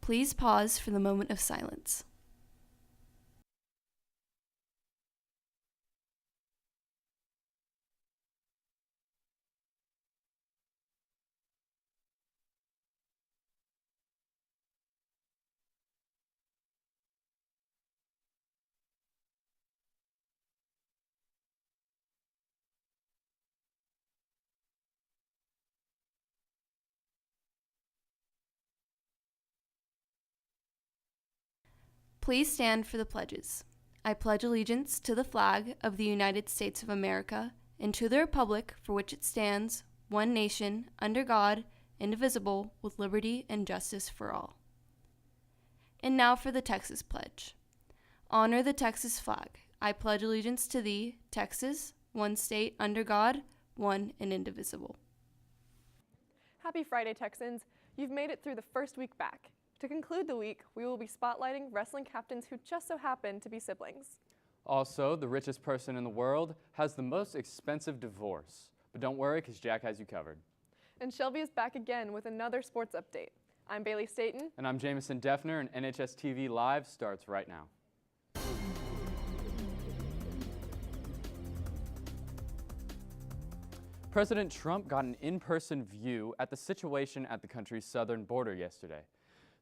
Please pause for the moment of silence. Please stand for the pledges. I pledge allegiance to the flag of the United States of America and to the republic for which it stands, one nation, under God, indivisible, with liberty and justice for all. And now for the Texas Pledge. Honor the Texas flag. I pledge allegiance to thee, Texas, one state, under God, one and indivisible. Happy Friday, Texans. You've made it through the first week back. To conclude the week, we will be spotlighting wrestling captains who just so happen to be siblings. Also, the richest person in the world has the most expensive divorce. But don't worry, because Jack has you covered. And Shelby is back again with another sports update. I'm Bailey Staten. And I'm Jameson Defner, and NHSTV Live starts right now. President Trump got an in-person view at the situation at the country's southern border yesterday.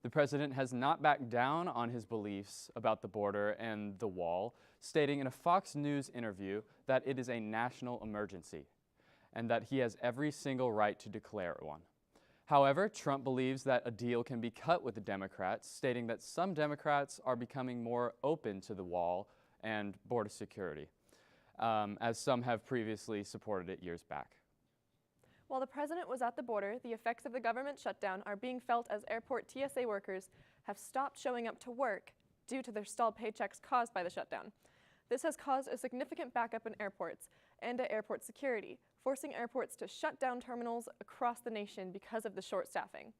The president has not backed down on his beliefs about the border and the wall, stating in a Fox News interview that it is a national emergency and that he has every single right to declare one. However, Trump believes that a deal can be cut with the Democrats, stating that some Democrats are becoming more open to the wall and border security, as some have previously supported it years back. While the president was at the border, the effects of the government shutdown are being felt as airport TSA workers have stopped showing up to work due to their stalled paychecks caused by the shutdown. This has caused a significant backup in airports and at airport security, forcing airports to shut down terminals across the nation because of the short staffing.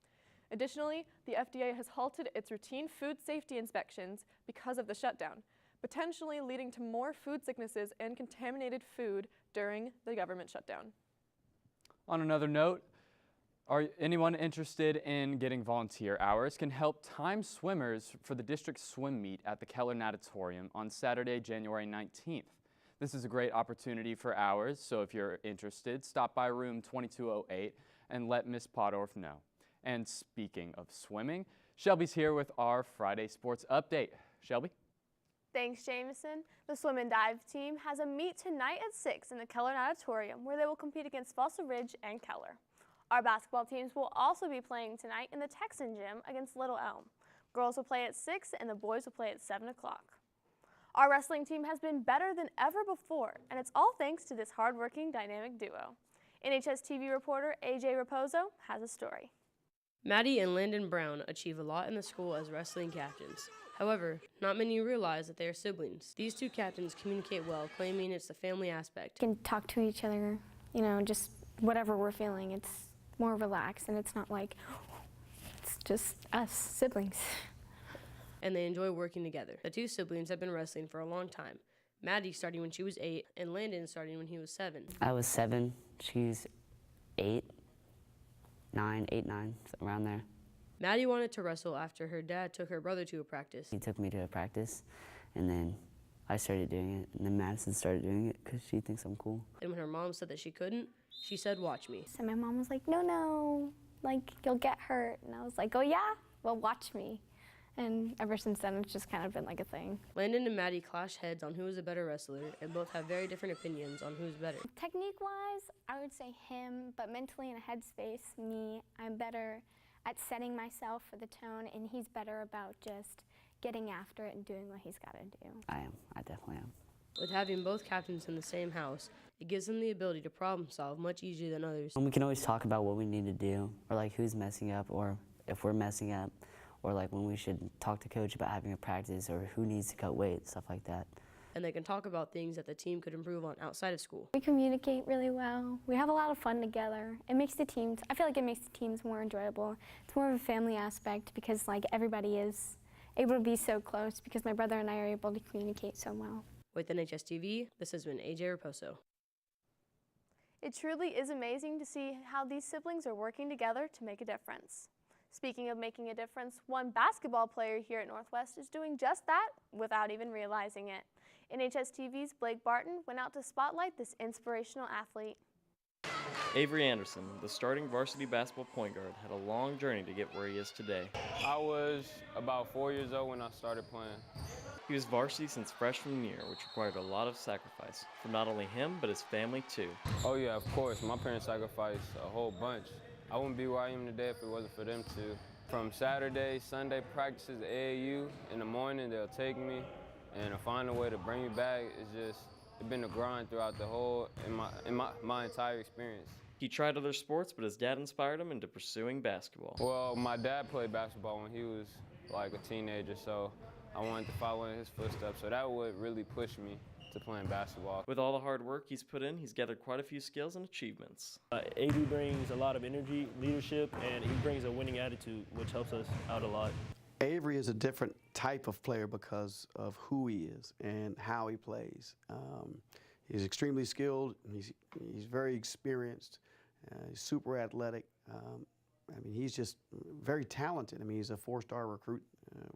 Additionally, the FDA has halted its routine food safety inspections because of the shutdown, potentially leading to more food sicknesses and contaminated food during the government shutdown. On another note, anyone interested in getting volunteer hours can help time swimmers for the district swim meet at the Keller Natatorium on Saturday, January 19th. This is a great opportunity for hours, so if you're interested, stop by room 2208 and let Ms. Podorf know. And speaking of swimming, Shelby's here with our Friday sports update. Shelby? Thanks, Jameson. The swim and dive team has a meet tonight at 6 in the Keller Natatorium, where they will compete against Fossil Ridge and Keller. Our basketball teams will also be playing tonight in the Texan Gym against Little Elm. Girls will play at 6 and the boys will play at 7 o'clock. Our wrestling team has been better than ever before, and it's all thanks to this hardworking, dynamic duo. NHSTV reporter AJ Raposo has a story. Maddie and Landon Brown achieve a lot in the school as wrestling captains. However, not many realize that they are siblings. These two captains communicate well, claiming it's the family aspect. We can talk to each other, just whatever we're feeling. It's more relaxed, and it's not like it's just us siblings. And they enjoy working together. The two siblings have been wrestling for a long time. Maddie starting when she was 8, and Landon starting when he was 7. I was 7, she's 8, 9, around there. Maddie wanted to wrestle after her dad took her brother to a practice. He took me to a practice, and then I started doing it, and then Madison started doing it because she thinks I'm cool. And when her mom said that she couldn't, she said, "Watch me." So my mom was like, no, you'll get hurt. And I was like, oh yeah? Well, watch me. And ever since then, it's just kind of been like a thing. Landon and Maddie clash heads on who is a better wrestler, and both have very different opinions on who's better. Technique-wise, I would say him, but mentally in a headspace, me. I'm better at setting myself for the tone, and he's better about just getting after it and doing what he's got to do. I definitely am. With having both captains in the same house, it gives them the ability to problem solve much easier than others. And we can always talk about what we need to do, or who's messing up, or if we're messing up, or when we should talk to coach about having a practice, or who needs to cut weight, stuff like that. And they can talk about things that the team could improve on outside of school. We communicate really well. We have a lot of fun together. I feel like it makes the teams more enjoyable. It's more of a family aspect because everybody is able to be so close because my brother and I are able to communicate so well. With NHSTV, this has been AJ Raposo. It truly is amazing to see how these siblings are working together to make a difference. Speaking of making a difference, one basketball player here at Northwest is doing just that without even realizing it. NHSTV's Blake Barton went out to spotlight this inspirational athlete. Avery Anderson, the starting varsity basketball point guard, had a long journey to get where he is today. I was about 4 years old when I started playing. He was varsity since freshman year, which required a lot of sacrifice from not only him, but his family too. Oh yeah, of course. My parents sacrificed a whole bunch. I wouldn't be where I am today if it wasn't for them too. From Saturday, Sunday practices at AAU, in the morning they'll take me, and to find a way to bring me back, it's been a grind throughout the whole, in my entire experience. He tried other sports, but his dad inspired him into pursuing basketball. Well, my dad played basketball when he was like a teenager, so I wanted to follow in his footsteps, so that would really push me to playing basketball. With all the hard work he's put in, he's gathered quite a few skills and achievements. AD brings a lot of energy, leadership, and he brings a winning attitude, which helps us out a lot. Avery is a different type of player because of who he is and how he plays. He's extremely skilled, he's very experienced, he's super athletic. I mean, he's just very talented. I mean, he's a 4-star recruit,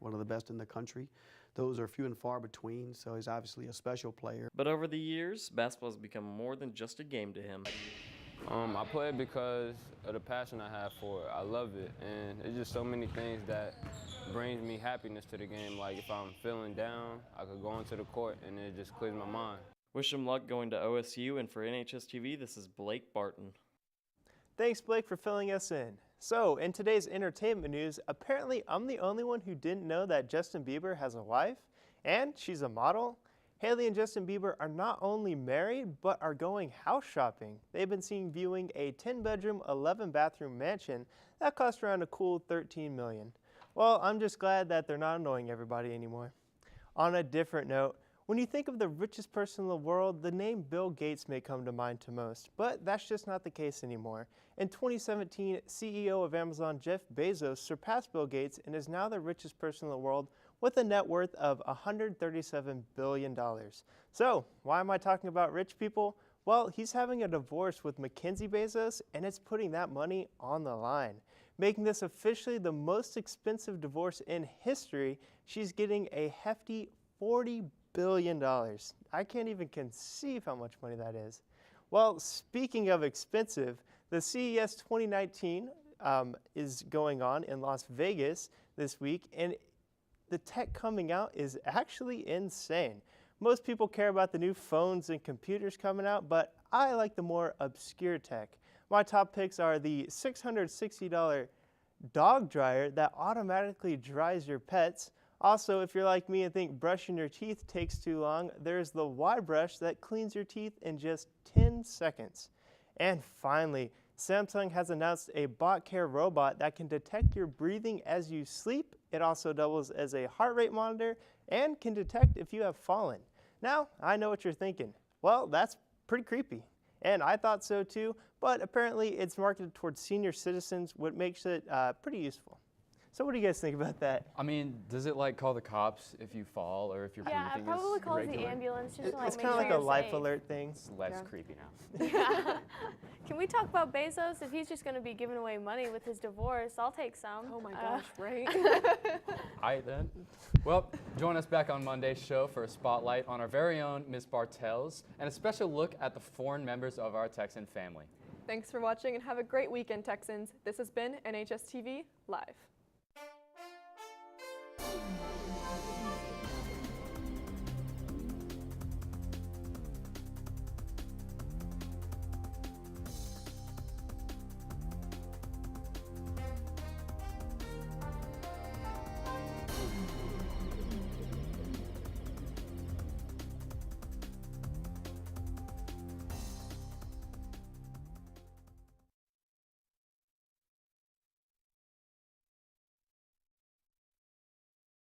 one of the best in the country. Those are few and far between, so he's obviously a special player. But over the years, basketball has become more than just a game to him. I play it because of the passion I have for it. I love it, and it's just so many things that brings me happiness to the game. Like if I'm feeling down, I could go onto the court and it just clears my mind. Wish him luck going to OSU, and for NHSTV, this is Blake Barton. Thanks, Blake, for filling us in. So, in today's entertainment news, apparently I'm the only one who didn't know that Justin Bieber has a wife, and she's a model. Hailey and Justin Bieber are not only married, but are going house shopping. They've been seen viewing a 10-bedroom, 11-bathroom mansion that cost around a cool $13 million. Well, I'm just glad that they're not annoying everybody anymore. On a different note, when you think of the richest person in the world, the name Bill Gates may come to mind to most, but that's just not the case anymore. In 2017, CEO of Amazon Jeff Bezos surpassed Bill Gates and is now the richest person in the world with a net worth of $137 billion. So, why am I talking about rich people? Well, he's having a divorce with Mackenzie Bezos, and it's putting that money on the line. Making this officially the most expensive divorce in history, she's getting a hefty $40 billion. I can't even conceive how much money that is. Well, speaking of expensive, the CES 2019 is going on in Las Vegas this week, and the tech coming out is actually insane. Most people care about the new phones and computers coming out, but I like the more obscure tech. My top picks are the $660 dog dryer that automatically dries your pets. Also, if you're like me and think brushing your teeth takes too long, there's the Y brush that cleans your teeth in just 10 seconds. And finally, Samsung has announced a bot care robot that can detect your breathing as you sleep. It also doubles as a heart rate monitor and can detect if you have fallen. Now, I know what you're thinking. Well, that's pretty creepy. And I thought so too, but apparently it's marketed towards senior citizens, which makes it pretty useful. So what do you guys think about that? I mean, does it like call the cops if you fall or if your breathing Yeah, it probably is calls irregular? the ambulance just to like It's make kind of sure like a you're life safe. alert thing. It's less Yeah. creepy now. Yeah. Can we talk about Bezos? If he's just going to be giving away money with his divorce, I'll take some. Oh my gosh, right? All right then. Well, join us back on Monday's show for a spotlight on our very own Miss Bartels and a special look at the foreign members of our Texan family. Thanks for watching and have a great weekend, Texans. This has been NHSTV Live.